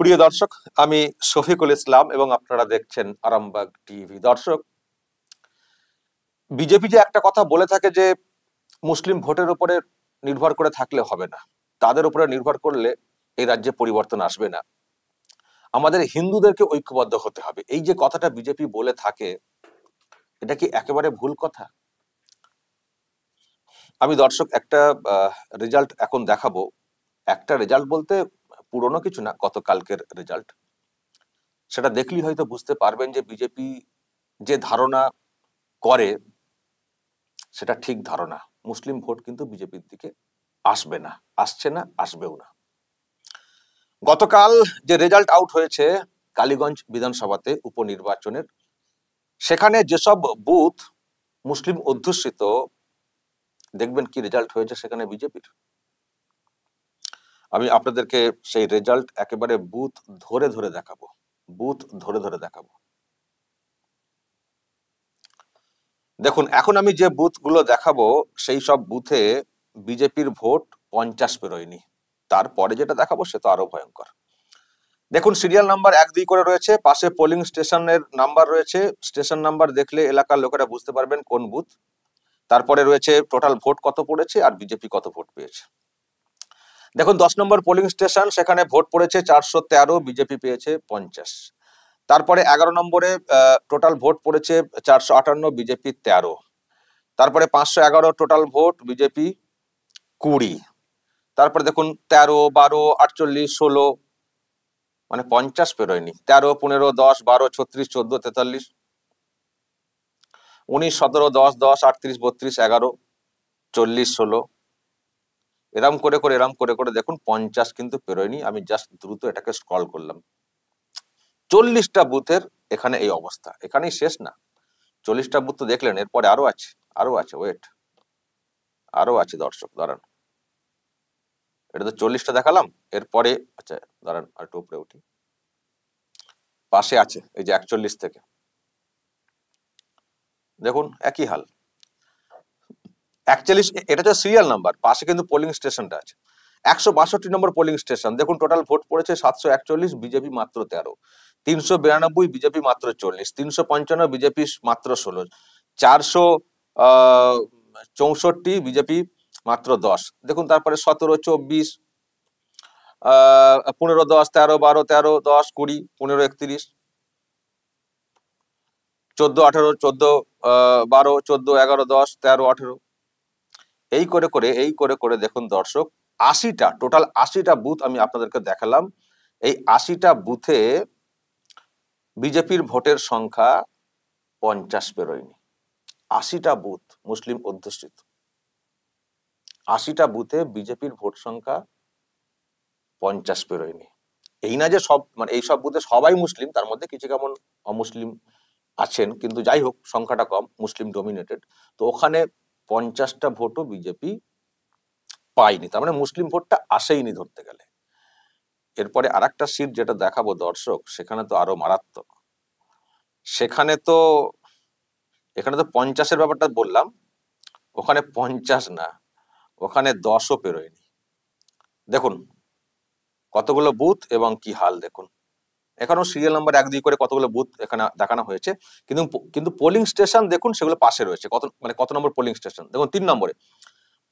প্রিয় দর্শক, আমি শফিকুল ইসলাম এবং আপনারা দেখছেন আরামবাগ টিভি। দর্শক, বিজেপি যে একটা কথা বলে থাকে যে মুসলিম ভোটের উপরে নির্ভর করে থাকলে হবে না, তাদের উপরে নির্ভর করলে এই রাজ্যে পরিবর্তন আসবে না, আমাদের হিন্দুদেরকে ঐক্যবদ্ধ হতে হবে, এই যে কথাটা বিজেপি বলে থাকে, এটা কি একেবারে ভুল কথা? আমি দর্শক একটা রেজাল্ট এখন দেখাবো। একটা রেজাল্ট বলতে পুরনো কিছু না, গতকালকের রেজাল্ট। সেটা দেখলেই হয়তো বুঝতে পারবেন যে বিজেপি যে ধারণা করে সেটা ঠিক ধারণা। মুসলিম ভোট কিন্তু বিজেপির দিকে আসবে না, আসছে না, আসবেও না। গতকাল যে রেজাল্ট আউট হয়েছে কালীগঞ্জ বিধানসভাতে উপনির্বাচনের, সেখানে যেসব বুথ মুসলিম অধ্যুষিত, দেখবেন কি রেজাল্ট হয়েছে সেখানে বিজেপির। আমি আপনাদেরকে সেই রেজাল্ট একেবারে বুথ ধরে ধরে দেখাবো, বুথ ধরে ধরে দেখাবো। দেখুন, এখন আমি যে বুথগুলো দেখাবো সেই সব বুথে বিজেপির ভোট 50 পেরোয়নি। তারপরে যেটা দেখাবো সে তো আরো ভয়ঙ্কর। দেখুন, সিরিয়াল নাম্বার 1-2 করে রয়েছে, পাশে পোলিং স্টেশনের নাম্বার রয়েছে। স্টেশন নাম্বার দেখলে এলাকার লোকেরা বুঝতে পারবেন কোন বুথ। তারপরে রয়েছে টোটাল ভোট কত পড়েছে আর বিজেপি কত ভোট পেয়েছে। দেখুন, 10 নম্বর পোলিং স্টেশন, সেখানে ভোট পড়েছে 413, বিজেপি পেয়েছে 50। তারপরে 11 নম্বরে টোটাল ভোট পড়েছে 458, বিজেপি 13। তারপরে 511 টোটাল ভোট, বিজেপি 20। তারপরে দেখুন 13, 12, 48, 16, মানে 50 পেরোয়নি। 13, 15, 10, 12, 36, 14, 43, 19, 17, 10, 10, 38, 32, 11, 40, 16, এরম করে করে দেখুন 50 কিন্তু পেরোয়নি। আমি জাস্ট দ্রুত এটাকে স্ক্রল করলাম। 40টা বুথের এখানে এই অবস্থা। এখানেই শেষ না, 40টা বুথ তো দেখলেন, এরপরে আরো আছে, আরো আছে, ওয়েট, আরো আছে। দর্শক দাঁড়ান, এটা তো 40টা দেখালাম, এরপরে আচ্ছা দাঁড়ান আর একটু উপরে উঠি। পাশে আছে এই যে 41 থেকে, দেখুন একই হাল। 41, এটা হচ্ছে সিরিয়াল নাম্বার, পাশে কিন্তু পোলিং স্টেশনটা আছে। 162 নম্বর পোলিং স্টেশন, দেখুন টোটাল ভোট পড়েছে 741, বিজেপি মাত্র 13। 392, বিজেপি মাত্র 40। 355, বিজেপি মাত্র 16। 464, বিজেপি মাত্র 10। দেখুন তারপরে 17, 24, 15, 10, 13, 12, 13, 10, 20, 15, 31, 14, 18, 14, 12, 14, 11, 10, 13, 18, এই করে করে দেখুন দর্শক, 80টা টোটাল 80টা বুথ আমি আপনাদেরকে দেখালাম। এই 80টা বুথে বিজেপির ভোটের সংখ্যা 50 পেরোয়নি। 80টা বুথ মুসলিম অধ্যুষিত, 80টা বুথে বিজেপির ভোট সংখ্যা 50 পেরোয়নি। এই না যে সব, মানে এই সব বুথে সবাই মুসলিম, তার মধ্যে কিছু কেমন অমুসলিম আছেন, কিন্তু যাই হোক সংখ্যাটা কম, মুসলিম ডমিনেটেড। তো ওখানে 50টা ভোটও বিজেপি পায়নি, তার মানে মুসলিম ভোটটা আসেইনি ধরতে গেলে। এরপরে আরেকটা সিট যেটা দেখাবো দর্শক, সেখানে তো আরো মারাত্মক। সেখানে তো, এখানে তো 50-এর ব্যাপারটা বললাম, ওখানে 50 না, ওখানে 10ও পেরোয়নি। দেখুন কতগুলো বুথ এবং কি হাল দেখুন। এখানেও সিরিয়াল নাম্বার 1-2 করে কতগুলো বুথ এখানে দেখানো হয়েছে, কিন্তু কিন্তু পোলিং স্টেশন দেখুন সেগুলো পাশে রয়েছে। কত নম্বর পোলিং স্টেশন দেখুন, 3 নম্বরে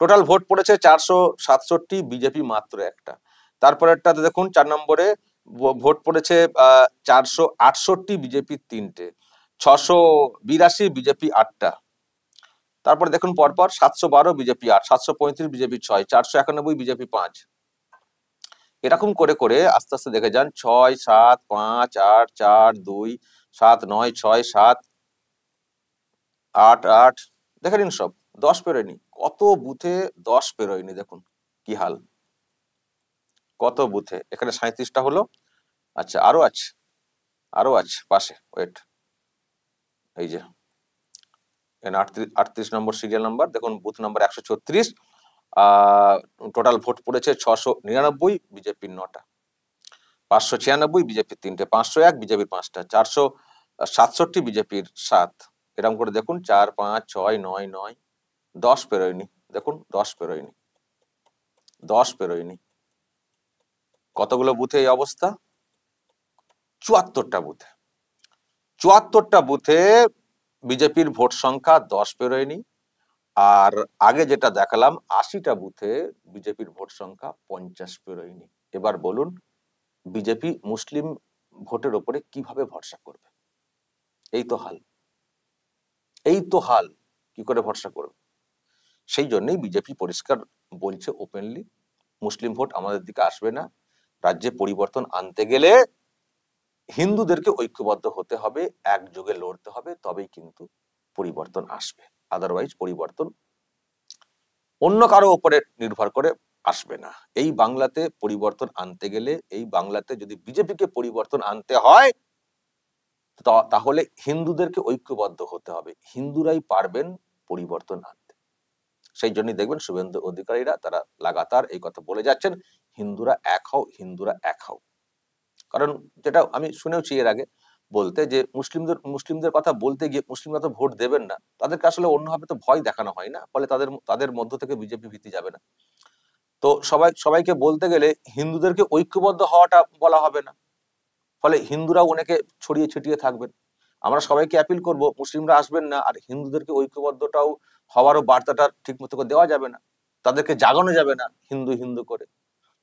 টোটাল ভোট পড়েছে 467, বিজেপি মাত্র একটা। তারপরেরটাতে দেখুন 4 নম্বরে ভোট পড়েছে 468, বিজেপি 3টে। 682, বিজেপি 8টা। তারপরে দেখুন পরপর 712, বিজেপি 8, 735, বিজেপি 6, 491, বিজেপি 5। এরকম করে করে আস্তে আস্তে দেখে যান, 6, 7, 5, 8, 4, 2, 7, 9, 6, 7, 8, 8, দেখে নিন সব 10 পেরোয়নি। কত বুথে 10 পেরোয়নি দেখুন কি হাল, কত বুথে। এখানে 37টা হলো। আচ্ছা আরো আছে, আরো আছে পাশে, ওয়েট, এই যে 38 নম্বর সিরিয়াল নাম্বার, দেখুন বুথ নাম্বার 136। টোটাল ভোট পড়েছে 699, বিজেপির 9টা। 596, বিজেপির 3টে। 501, বিজেপির 5টা। 467, বিজেপির 7। এরকম করে দেখুন 4, 5, 6, 9, 9, 10 পেরোয়নি। দেখুন 10 পেরোয়নি, 10 পেরোয়নি। কতগুলো বুথে এই অবস্থা? 74টা বুথে 74টা বুথে বিজেপির ভোট সংখ্যা 10 পেরোয়নি। আর আগে যেটা দেখালাম 80টা বুথে বিজেপির ভোট সংখ্যা 50 পেরোয়নি। এবার বলুন বিজেপি মুসলিম ভোটের ওপরে কিভাবে ভরসা করবে? এই তো হাল, এই তো হাল, কি করে ভরসা করবে? সেই জন্যই বিজেপি পরিষ্কার বলছে ওপেনলি, মুসলিম ভোট আমাদের দিকে আসবে না। রাজ্যে পরিবর্তন আনতে গেলে হিন্দুদেরকে ঐক্যবদ্ধ হতে হবে, একযোগে লড়তে হবে, তবেই কিন্তু পরিবর্তন আসবে। আদারওয়াইজ পরিবর্তন অন্য কারো উপরে নির্ভর করে আসবে না। এই বাংলাতে পরিবর্তন আনতে গেলে, এই বাংলাতে যদি বিজেপিকে পরিবর্তন আনতে হয়, তাহলে হিন্দুদেরকে ঐক্যবদ্ধ হতে হবে। হিন্দুরাই পারবেন পরিবর্তন আনতে। সেই জন্যই দেখবেন শুভেন্দু অধিকারীরা তারা লাগাতার এই কথা বলে যাচ্ছেন, হিন্দুরা এক হও, হিন্দুরা এক হও। কারণ যেটা আমি শুনেওছি এর আগে বলতে, যে মুসলিমদের কথা বলতে গিয়ে মুসলিমরা তো ভোট দেবেন না, তাদেরকে আসলে অন্যভাবে তো ভয় দেখানো হয় না, ফলে তাদের মধ্য থেকে বিজেপি ভীতি যাবে না। তো সবাইকে বলতে গেলে হিন্দুদেরকে ঐক্যবদ্ধ হওয়াটা বলা হবে না, ফলে হিন্দুরাও অনেকে ছড়িয়ে ছিটিয়ে থাকবেন। আমরা সবাইকে অ্যাপিল করব মুসলিমরা আসবেন না, আর হিন্দুদেরকে ঐক্যবদ্ধটাও হওয়ারও বার্তাটা ঠিক মতো করে দেওয়া যাবে না, তাদেরকে জাগানো যাবে না হিন্দু হিন্দু করে।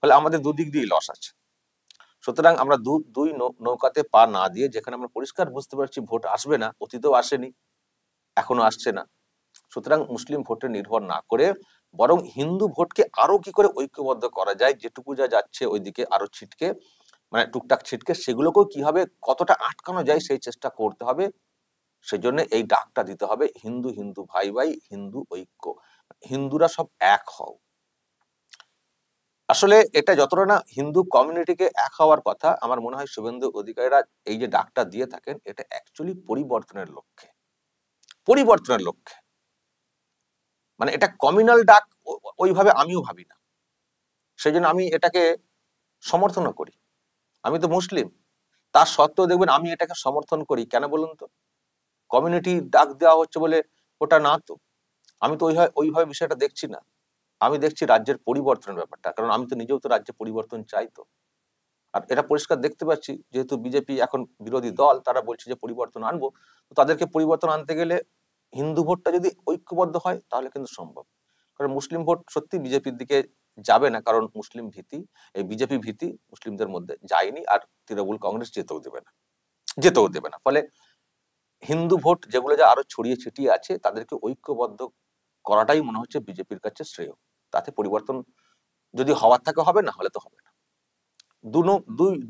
ফলে আমাদের দুদিক দিয়ে লস আছে। সুতরাং আমরা দুই নৌকাতে পা না দিয়ে, যেখানে আমরা পরিষ্কার বুঝতে পারছি ভোট আসবে না, অতীতেও আসেনি, এখনো আসছে না, সুতরাং মুসলিম ভোটে নির্ভর না করে বরং হিন্দু ভোটকে আরো কি করে ঐক্যবদ্ধ করা যায়, যেটুকু যা যাচ্ছে ওইদিকে আরো ছিটকে, মানে টুকটাক ছিটকে, সেগুলোকেও কিভাবে কতটা আটকানো যায় সেই চেষ্টা করতে হবে। সেই জন্য এই ডাকটা দিতে হবে, হিন্দু হিন্দু ভাই ভাই, হিন্দু ঐক্য, হিন্দুরা সব এক হও। আসলে এটা যতটা না হিন্দু কমিউনিটিকে এক হওয়ার কথা, আমার মনে হয় শুভেন্দু অধিকারীরা এই যে ডাকটা দিয়ে থাকেন, এটা অ্যাকচুয়ালি পরিবর্তনের লক্ষ্যে, পরিবর্তনের লক্ষ্যে। মানে এটা কমিউনাল ডাক ওইভাবে আমিও ভাবি না, সেই জন্য আমি এটাকে সমর্থনও করি। আমি তো মুসলিম, তার সত্ত্বেও দেখবেন আমি এটাকে সমর্থন করি। কেন বলুন তো? কমিউনিটি ডাক দেওয়া হচ্ছে বলে ওটা না তো। আমি তো ওইভাবে বিষয়টা দেখছি না, আমি দেখছি রাজ্যের পরিবর্তনের ব্যাপারটা, কারণ আমি তো নিজেও তো রাজ্যে পরিবর্তন চাই। তো আর এটা পরিষ্কার দেখতে পাচ্ছি, যেহেতু বিজেপি এখন বিরোধী দল, তারা বলছে যে পরিবর্তন আনবো, তো তাদেরকে পরিবর্তন আনতে গেলে হিন্দু ভোটটা যদি ঐক্যবদ্ধ হয় তাহলে কিন্তু সম্ভব। কারণ মুসলিম ভোট সত্যি বিজেপির দিকে যাবে না, কারণ মুসলিম ভীতি, এই বিজেপি ভীতি মুসলিমদের মধ্যে যায়নি, আর তৃণমূল কংগ্রেস যেতেও দেবে না, যেতেও দেবে না। ফলে হিন্দু ভোট যেগুলো যা আরো ছড়িয়ে ছিটিয়ে আছে, তাদেরকে ঐক্যবদ্ধ করাটাই মনে হচ্ছে বিজেপির কাছে শ্রেয়। তাতে পরিবর্তন যদি হওয়ার থাকে হবে, না হলে তো হবে না।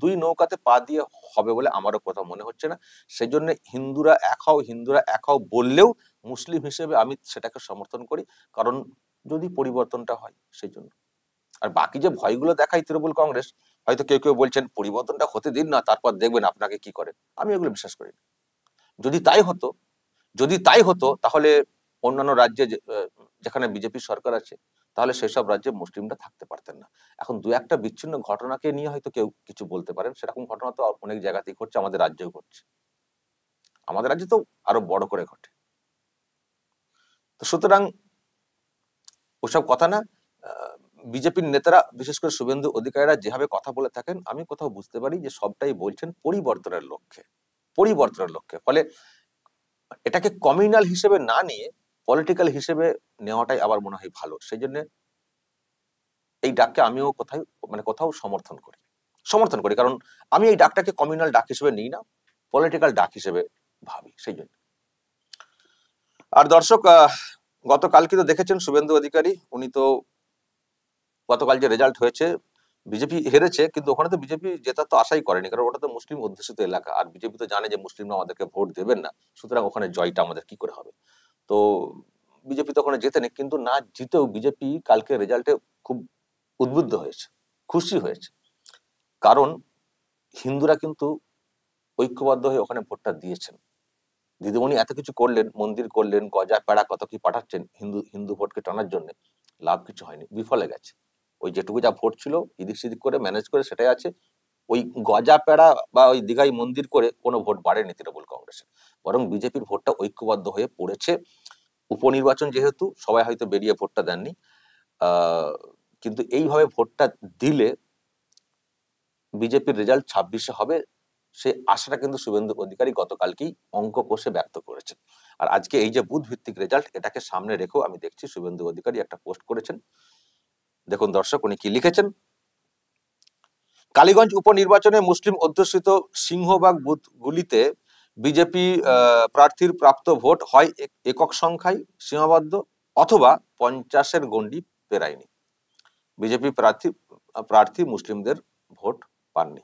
দুই নৌকাতে পা দিয়ে হবে বলে আমারও কথা মনে হচ্ছে না। সেই জন্য হিন্দুরা এক হও, হিন্দুরা এক হও বললেও মুসলিম হিসেবে আমি সেটাকে সমর্থন করি, কারণ যদি পরিবর্তনটা হয় সেই জন্য। আর বাকি যে ভয়গুলো দেখায় তৃণমূল কংগ্রেস, হয়তো কেউ কেউ বলছেন পরিবর্তনটা হতে দিন না, তারপর দেখবেন আপনাকে কি করে। আমি এগুলো বিশ্বাস করি না। যদি তাই হতো, যদি তাই হতো, তাহলে অন্যান্য রাজ্যে যেখানে বিজেপি সরকার আছে, তাহলে সেসব রাজ্যে মুসলিমরা থাকতে পারতেন না। এখন দু একটা বিচ্ছিন্ন ঘটনাকে নিয়ে হয়তো কেউ কিছু বলতে পারেন, সেরকম ঘটনা তো অনেক জায়গাতেই ঘটছে, আমাদের রাজ্যেও ঘটছে, আমাদের রাজ্যে তো আরো বড় করে ঘটে। তো সুতরাং ওসব কথা না, বিজেপির নেতারা বিশেষ করে শুভেন্দু অধিকারীরা যেভাবে কথা বলে থাকেন, আমি কোথাও বুঝতে পারি যে সবটাই বলছেন পরিবর্তনের লক্ষ্যে, পরিবর্তনের লক্ষ্যে। ফলে এটাকে কমিউনাল হিসেবে না নিয়ে পলিটিক্যাল হিসেবে নেওয়াটাই আবার মনে হয় ভালো। সেই জন্য এই ডাককে আমিও কোথাও সমর্থন করি, কারণ আমি এই ডাকটাকে কমিউনাল ডাক হিসেবে নিই না, পলিটিক্যাল ডাক হিসেবে ভাবি, সেই জন্য। আর দর্শক, গতকালকে তো দেখেছেন শুভেন্দু অধিকারী, উনি তো গতকাল যে রেজাল্ট হয়েছে, বিজেপি হেরেছে, কিন্তু ওখানে তো বিজেপি জেতার তো আশাই করেনি, কারণ ওটা তো মুসলিম অধ্যুষিত এলাকা, আর বিজেপি তো জানে যে মুসলিমরা আমাদেরকে ভোট দেবেন না, সুতরাং ওখানে জয়টা আমাদের কি করে হবে। তো বিজেপি তো ওখানে জেতেনি, কিন্তু না জিতেও বিজেপি কালকে রেজাল্টে খুব উদ্বুদ্ধ হয়েছে, খুশি হয়েছে, কারণ হিন্দুরা কিন্তু ঐক্যবদ্ধ হয়ে ওখানে ভোটটা দিয়েছেন। দিদিমণি এত কিছু করলেন, মন্দির করলেন, গজা পেড়া কত কি পাঠাচ্ছেন হিন্দু হিন্দু ভোটকে টানার জন্য, লাভ কিছু হয়নি, বিফলে গেছে। ওই যেটুকু যা ভোট ছিল এদিক সেদিক করে ম্যানেজ করে সেটাই আছে। ওই গজা পেড়া বা ওই দীঘাই মন্দির করে কোনো ভোট বাড়েনি তৃণমূল কংগ্রেসের, বরং বিজেপির ভোটটা ঐক্যবদ্ধ হয়ে পড়েছে। উপনির্বাচন যেহেতু, সবাই হয়তো বেরিয়ে ভোটটা দেননি, আহ কিন্তু এইভাবে ভোটটা দিলে বিজেপির রেজাল্ট 26-এ হবে, সেই আশাটা কিন্তু শুভেন্দু অধিকারী গতকালকেই অঙ্ক কষে ব্যক্ত করেছেন। আর আজকে এই যে বুথ ভিত্তিক রেজাল্ট, এটাকে সামনে রেখেও আমি দেখছি শুভেন্দু অধিকারী একটা পোস্ট করেছেন। দেখুন দর্শক, উনি কি লিখেছেন। কালীগঞ্জ উপনির্বাচনে মুসলিম অধ্যুষিত সিংহবাগ বুথগুলিতে বিজেপি প্রার্থীর প্রাপ্ত ভোট হয় একক সংখ্যায় সীমাবদ্ধ অথবা 50-এর গণ্ডি পেরায়নি। বিজেপি প্রার্থী মুসলিমদের ভোট পাননি।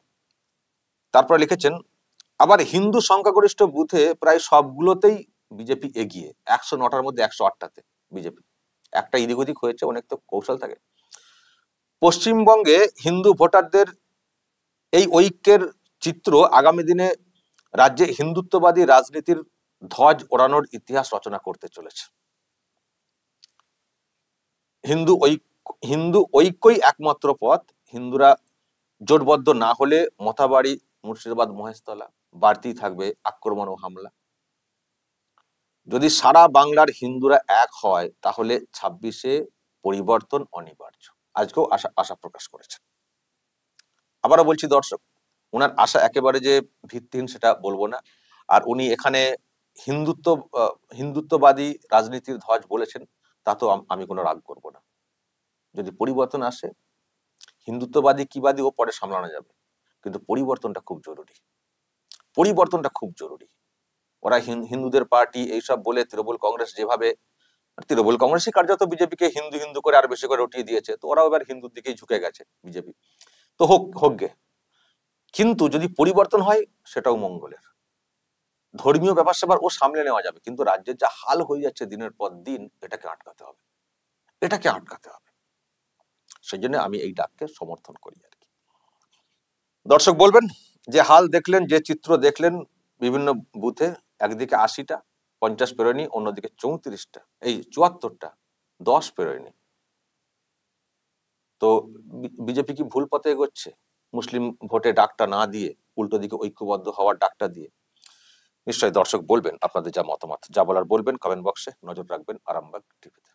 তারপর লিখেছেন, আবার হিন্দু সংখ্যাগরিষ্ঠ বুথে প্রায় সবগুলোতেই বিজেপি এগিয়ে, 109টার মধ্যে 108টাতে বিজেপি। একটা এদিক ওদিক হয়েছে, অনেক তো কৌশল থাকে। পশ্চিমবঙ্গে হিন্দু ভোটারদের এই ঐক্যের চিত্র আগামী দিনে রাজ্যে হিন্দুত্ববাদী রাজনীতির ধ্বজ ওড়ানোর ইতিহাস রচনা করতে চলেছে। হিন্দু ঐক্যই একমাত্র পথ। হিন্দুরা জোটবদ্ধ না হলে মথাবাড়ি, মুর্শিদাবাদ, মহেশতলা বাড়তেই থাকবে আক্রমণ ও হামলা। যদি সারা বাংলার হিন্দুরা এক হয় তাহলে 26-এ পরিবর্তন অনিবার্য। আজকেও আশা প্রকাশ করেছেন। আবারও বলছি দর্শক, ওনার আশা একেবারে যে ভিত্তিহীন সেটা বলবো না। আর উনি এখানে হিন্দুত্ববাদী রাজনীতির ধ্বজ বলেছেন, তাতেও আমি কোনো রাগ করব না। যদি পরিবর্তন আসে, হিন্দুত্ববাদী কিবাদী ও পরে সামলানো যাবে, কিন্তু পরিবর্তনটা খুব জরুরি। পরিবর্তনটা খুব জরুরি। ওরা হিন্দুদের পার্টি এইসব বলে তৃণমূল কংগ্রেস যেভাবে, তৃণমূল কংগ্রেসই কার্যত বিজেপিকে হিন্দু হিন্দু করে আর বেশি করে উঠিয়ে দিয়েছে, তো ওরাও এবার হিন্দুর দিকেই ঝুঁকে গেছে বিজেপি। তো হোক গে, কিন্তু যদি পরিবর্তন হয় সেটাও মঙ্গলের। ধর্মীয় ব্যাপার স্যাপার ও সামলে নেওয়া যাবে, কিন্তু রাজ্যের যা হাল হয়ে যাচ্ছে দিনের পর দিন, এটাকে আটকাতে হবে। সেই জন্য আমি এই ডাককে সমর্থন করি আর কি। দর্শক বলবেন, যে হাল দেখলেন, যে চিত্র দেখলেন বিভিন্ন বুথে, একদিকে 80টা 50 পেরোয়নি, অন্যদিকে 34টা, এই 74টা 10 পেরোয়নি, তো বিজেপি কি ভুল পথে এগোচ্ছে? মুসলিম ভোটে ডাকটা না দিয়ে উল্টো দিকে ঐক্যবদ্ধ হওয়ার ডাকটা দিয়ে। নিশ্চয়ই দর্শক বলবেন আপনাদের যা মতামত, যা বলার বলবেন কমেন্ট বক্সে। নজর রাখবেন আরামবাগ টিভিতে।